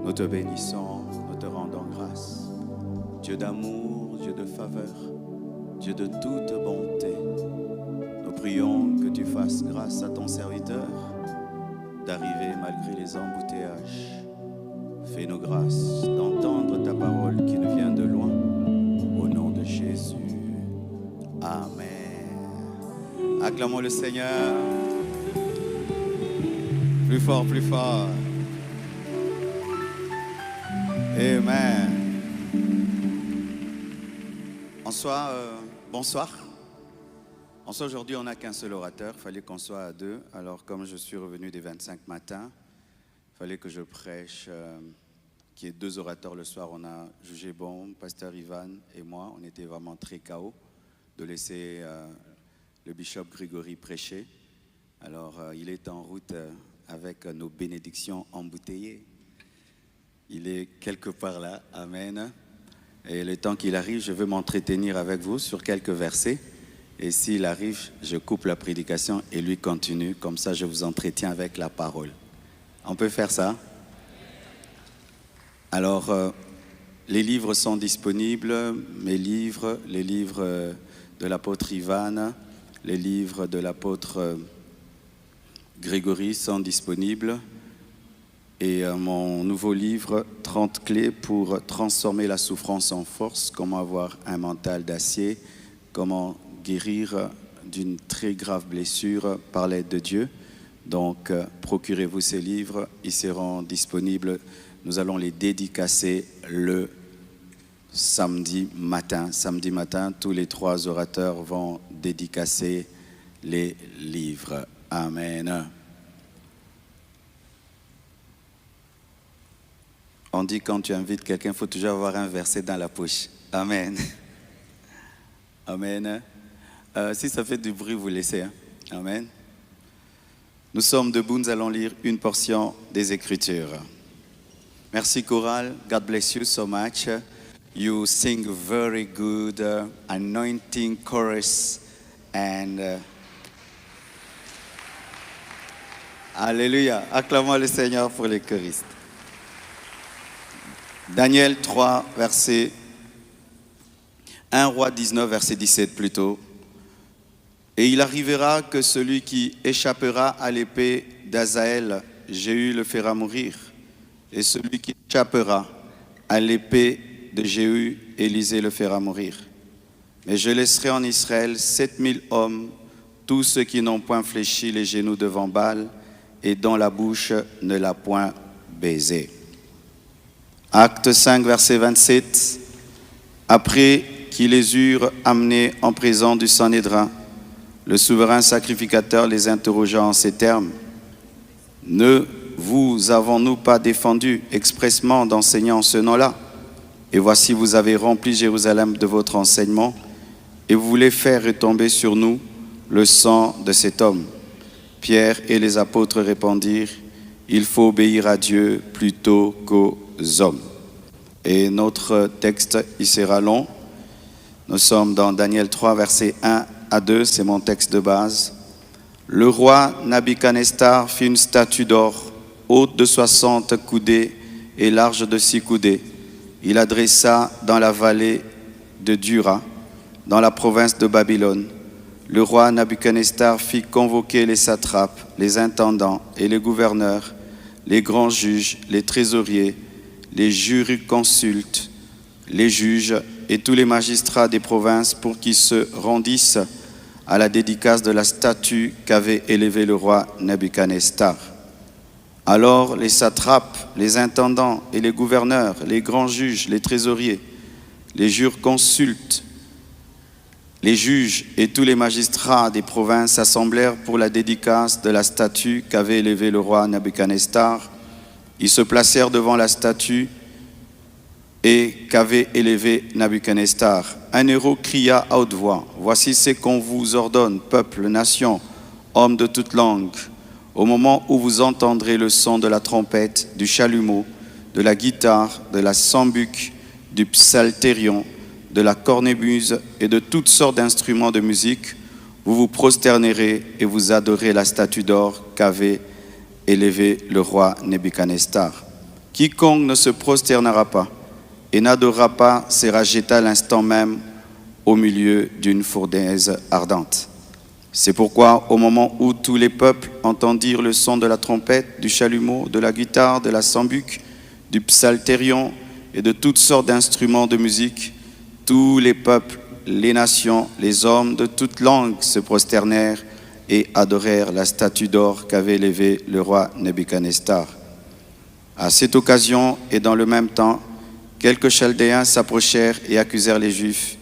Nous te bénissons, nous te rendons grâce. Dieu d'amour, Dieu de faveur, Dieu de toute bonté, nous prions que tu fasses grâce à ton serviteur d'arriver malgré les embouteillages. Fais-nous grâce d'entendre ta parole qui nous vient de loin. Au nom de Jésus. Amen. Acclamons le Seigneur. Plus fort, plus fort. Amen. Bonsoir. Bonsoir aujourd'hui, on n'a qu'un seul orateur. Il fallait qu'on soit à deux. Alors, comme je suis revenu des 25 matins, il fallait que je prêche, qu'il y ait deux orateurs le soir. On a jugé bon, pasteur Ivan et moi. On était vraiment très KO de laisser le bishop Grégory prêcher. Alors, il est en route avec nos bénédictions embouteillées. Il est quelque part là, amen. Et le temps qu'il arrive, je veux m'entretenir avec vous sur quelques versets. Et s'il arrive, je coupe la prédication et lui continue. Comme ça, je vous entretiens avec la parole. On peut faire ça? Alors, les livres sont disponibles. Mes livres, les livres de l'apôtre Ivan, les livres de l'apôtre Grégory sont disponibles. Et mon nouveau livre, 30 clés pour transformer la souffrance en force, comment avoir un mental d'acier, comment guérir d'une très grave blessure par l'aide de Dieu. Donc, procurez-vous ces livres, ils seront disponibles. Nous allons les dédicacer le samedi matin. Samedi matin, tous les trois orateurs vont dédicacer les livres. Amen. On dit quand tu invites quelqu'un, il faut toujours avoir un verset dans la poche. Amen. Amen. Si ça fait du bruit, vous laissez. Hein? Amen. Nous sommes debout, nous allons lire une portion des Écritures. Merci chorale. God bless you so much. You sing very good, anointing chorus. And Alléluia. Acclamons le Seigneur pour les choristes. Daniel 3, verset 1 Roi 19, verset 17 plutôt. Et il arrivera que celui qui échappera à l'épée d'Azaël, Jéhu le fera mourir. Et celui qui échappera à l'épée de Jéhu, Élisée le fera mourir. Mais je laisserai en Israël 7000 hommes, tous ceux qui n'ont point fléchi les genoux devant Baal et dont la bouche ne l'a point baisé. Acte 5, verset 27. Après qu'ils les eurent amenés en présence du Sanhédrin, le souverain sacrificateur les interrogea en ces termes. Ne vous avons-nous pas défendu expressement d'enseigner en ce nom-là? Et voici, vous avez rempli Jérusalem de votre enseignement, et vous voulez faire retomber sur nous le sang de cet homme. Pierre et les apôtres répondirent, il faut obéir à Dieu plutôt qu'aux hommes. Et notre texte, il sera long. Nous sommes dans Daniel 3, versets 1 à 2, c'est mon texte de base. Le roi Nabuchodonosor fit une statue d'or, haute de 60 coudées et large de 6 coudées. Il la dressa dans la vallée de Dura, dans la province de Babylone. Le roi Nabuchodonosor fit convoquer les satrapes, les intendants et les gouverneurs, les grands juges, les trésoriers, les jurisconsultes, les juges et tous les magistrats des provinces pour qu'ils se rendissent à la dédicace de la statue qu'avait élevée le roi Nabuchodonosor. Alors les satrapes, les intendants et les gouverneurs, les grands juges, les trésoriers, les jurisconsultes, les juges et tous les magistrats des provinces s'assemblèrent pour la dédicace de la statue qu'avait élevée le roi Nabuchodonosor. Ils se placèrent devant la statue et qu'avait élevée Nabuchodonosor. Un héros cria à haute voix, « Voici ce qu'on vous ordonne, peuple, nation, hommes de toute langue. Au moment où vous entendrez le son de la trompette, du chalumeau, de la guitare, de la sambuc, du psalterion, de la cornemuse et de toutes sortes d'instruments de musique, vous vous prosternerez et vous adorez la statue d'or qu'avait élevée le roi Nabuchodonosor. Quiconque ne se prosternera pas et n'adorera pas sera jeté à l'instant même au milieu d'une fournaise ardente. C'est pourquoi, au moment où tous les peuples entendirent le son de la trompette, du chalumeau, de la guitare, de la sambuc, du psalterion et de toutes sortes d'instruments de musique, tous les peuples, les nations, les hommes de toutes langues se prosternèrent et adorèrent la statue d'or qu'avait élevée le roi Nebuchadnezzar. À cette occasion et dans le même temps, quelques Chaldéens s'approchèrent et accusèrent les Juifs.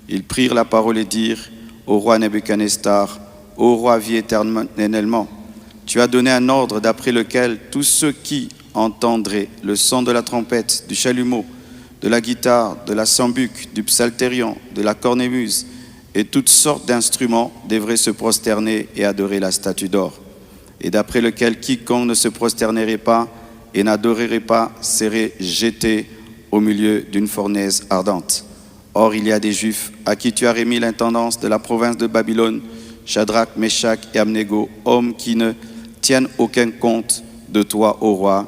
Ils prirent la parole et dirent au roi Nebuchadnezzar: Ô roi, vis éternellement, tu as donné un ordre d'après lequel tous ceux qui entendraient le son de la trompette, du chalumeau, de la guitare, de la sambuc, du psalterion, de la cornemuse et toutes sortes d'instruments devraient se prosterner et adorer la statue d'or, et d'après lequel quiconque ne se prosternerait pas et n'adorerait pas serait jeté au milieu d'une fournaise ardente. Or, il y a des Juifs à qui tu as remis l'intendance de la province de Babylone, Shadrach, Meshach et Abnego, hommes qui ne tiennent aucun compte de toi, ô roi.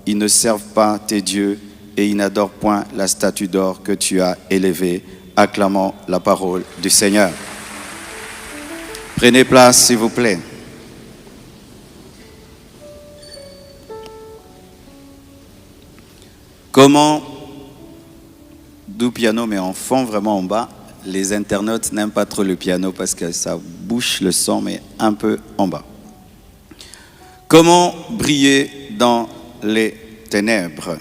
Ils ne servent pas tes dieux et ils n'adorent point la statue d'or que tu as élevée. Acclamons la parole du Seigneur. Prenez place, s'il vous plaît. Comment, du piano, mais en fond vraiment en bas, les internautes n'aiment pas trop le piano parce que ça bouche le son, mais un peu en bas. Comment briller dans les ténèbres?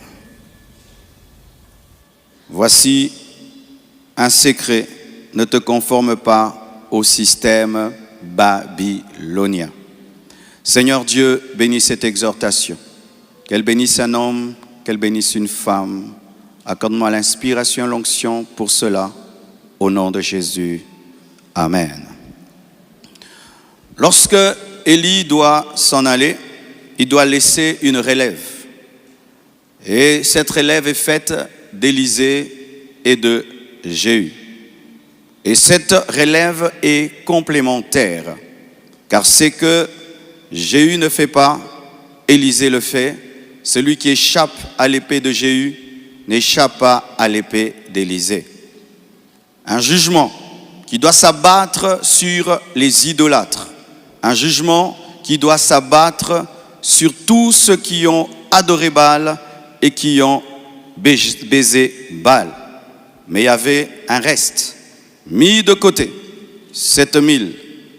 Voici un secret, ne te conforme pas au système babylonien. Seigneur Dieu, bénis cette exhortation. Qu'elle bénisse un homme, qu'elle bénisse une femme. Accorde-moi l'inspiration et l'onction pour cela, au nom de Jésus. Amen. Lorsque Élie doit s'en aller, il doit laisser une relève. Et cette relève est faite d'Élisée et de Jéhu. Et cette relève est complémentaire, car c'est que Jéhu ne fait pas, Élisée le fait. Celui qui échappe à l'épée de Jéhu n'échappe pas à l'épée d'Élisée. Un jugement qui doit s'abattre sur les idolâtres. Un jugement qui doit s'abattre sur tous ceux qui ont adoré Baal et qui ont baisé Baal. Mais il y avait un reste, mis de côté, 7000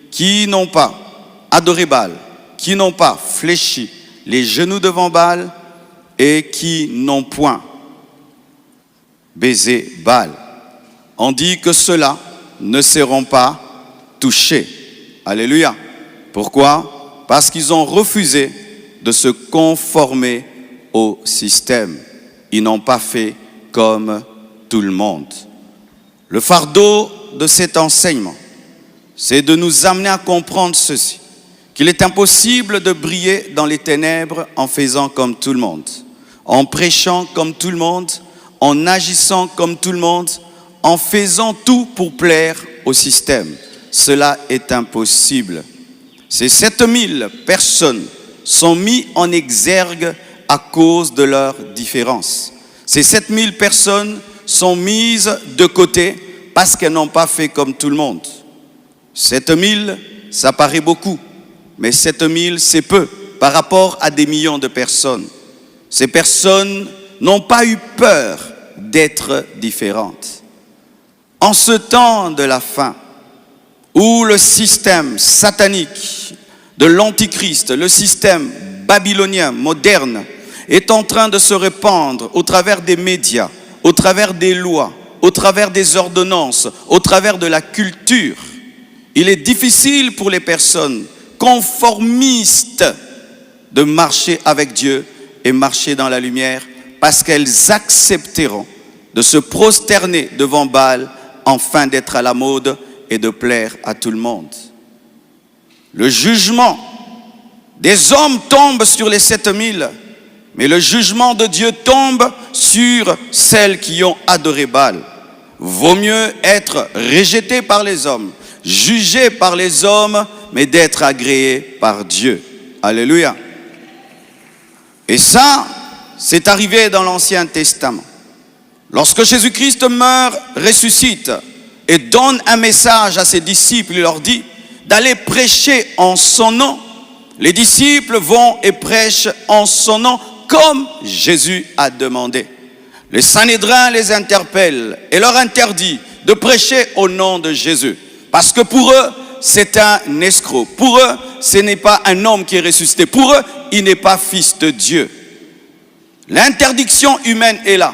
qui n'ont pas adoré Baal, qui n'ont pas fléchi les genoux devant Baal et qui n'ont point baisé Baal. On dit que ceux-là ne seront pas touchés. Alléluia. Pourquoi? Parce qu'ils ont refusé de se conformer au système. Ils n'ont pas fait comme tout le monde. Le fardeau de cet enseignement, c'est de nous amener à comprendre ceci, qu'il est impossible de briller dans les ténèbres en faisant comme tout le monde, en prêchant comme tout le monde, en agissant comme tout le monde, en faisant tout pour plaire au système. Cela est impossible. Ces 7000 personnes sont mises en exergue à cause de leurs différences. Ces 7000 personnes sont mises de côté parce qu'elles n'ont pas fait comme tout le monde. 7000, ça paraît beaucoup, mais 7000, c'est peu par rapport à des millions de personnes. Ces personnes n'ont pas eu peur d'être différentes. En ce temps de la fin, où le système satanique de l'Antichrist, le système babylonien moderne, est en train de se répandre au travers des médias, au travers des lois, au travers des ordonnances, au travers de la culture, il est difficile pour les personnes conformistes de marcher avec Dieu et marcher dans la lumière parce qu'elles accepteront de se prosterner devant Baal afin d'être à la mode et de plaire à tout le monde. Le jugement des hommes tombe sur les 7000, mais le jugement de Dieu tombe sur celles qui ont adoré Baal. Vaut mieux être rejeté par les hommes, jugé par les hommes, mais d'être agréé par Dieu. Alléluia. Et ça, C'est arrivé dans l'Ancien Testament. Lorsque Jésus-Christ meurt, ressuscite et donne un message à ses disciples, il leur dit d'aller prêcher en son nom. Les disciples vont et prêchent en son nom comme Jésus a demandé. Le Sanhédrin les interpelle et leur interdit de prêcher au nom de Jésus. Parce que pour eux, c'est un escroc. Pour eux, ce n'est pas un homme qui est ressuscité. Pour eux, il n'est pas fils de Dieu. L'interdiction humaine est là.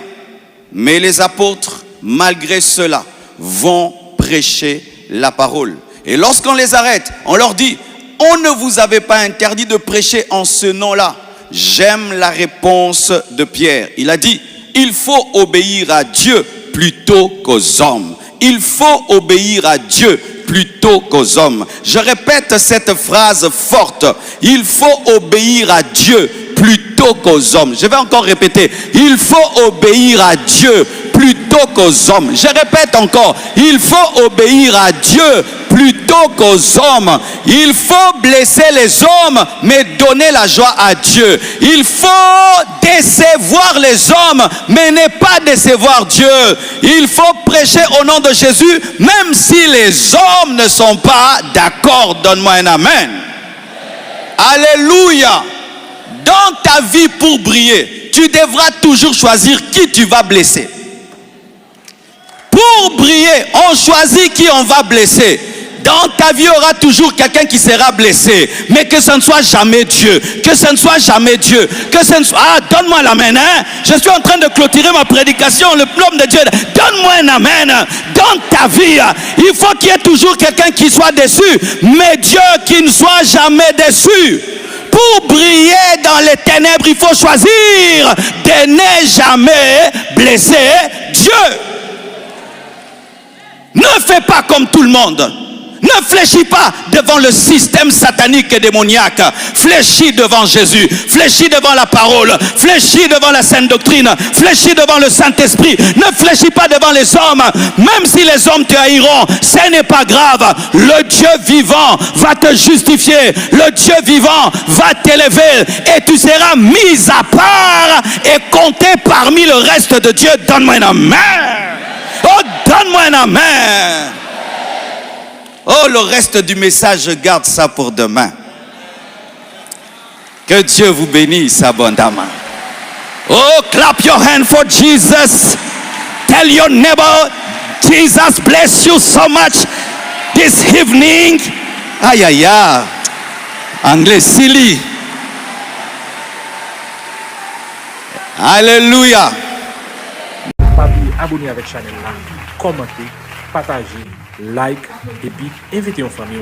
Mais les apôtres, malgré cela, vont prêcher la parole. Et lorsqu'on les arrête, on leur dit, on ne vous avait pas interdit de prêcher en ce nom-là. J'aime la réponse de Pierre. Il a dit, il faut obéir à Dieu plutôt qu'aux hommes. Il faut obéir à Dieu plutôt qu'aux hommes. Je répète cette phrase forte. Il faut obéir à Dieu plutôt qu'aux hommes. Je vais encore répéter. Il faut obéir à Dieu plutôt qu'aux hommes. Je répète encore. Il faut obéir à Dieu plutôt qu'aux hommes. Il faut blesser les hommes, mais donner la joie à Dieu. Il faut décevoir les hommes, mais ne pas décevoir Dieu. Il faut prêcher au nom de Jésus, même si les hommes ne sont pas d'accord. Donne-moi un amen. Alléluia. Dans ta vie pour briller, tu devras toujours choisir qui tu vas blesser. Pour briller, on choisit qui on va blesser. Dans ta vie, il y aura toujours quelqu'un qui sera blessé. Mais que ce ne soit jamais Dieu. Que ce ne soit jamais Dieu. Que ce ne soit... Ah, donne-moi l'amen. Hein? Je suis en train de clôturer ma prédication. Le plomb de Dieu. Donne-moi un amen. Dans ta vie, il faut qu'il y ait toujours quelqu'un qui soit déçu. Mais Dieu qui ne soit jamais déçu. Pour briller dans les ténèbres, il faut choisir de ne jamais blesser Dieu. Ne fais pas comme tout le monde. Ne fléchis pas devant le système satanique et démoniaque. Fléchis devant Jésus. Fléchis devant la parole. Fléchis devant la sainte doctrine. Fléchis devant le Saint-Esprit. Ne fléchis pas devant les hommes. Même si les hommes te haïront, ce n'est pas grave. Le Dieu vivant va te justifier. Le Dieu vivant va t'élever. Et tu seras mis à part et compté parmi le reste de Dieu. Donne-moi un amen. Oh, donne-moi un amen. Oh, le reste du message, je garde ça pour demain. Que Dieu vous bénisse abondamment. Oh, clap your hand for Jesus. Tell your neighbor, Jesus bless you so much this evening. Aïe, aïe, aïe. Anglais, silly. Alléluia. Abonnez avec la chaîne là, commentez, partagez, like et puis invitez en famille.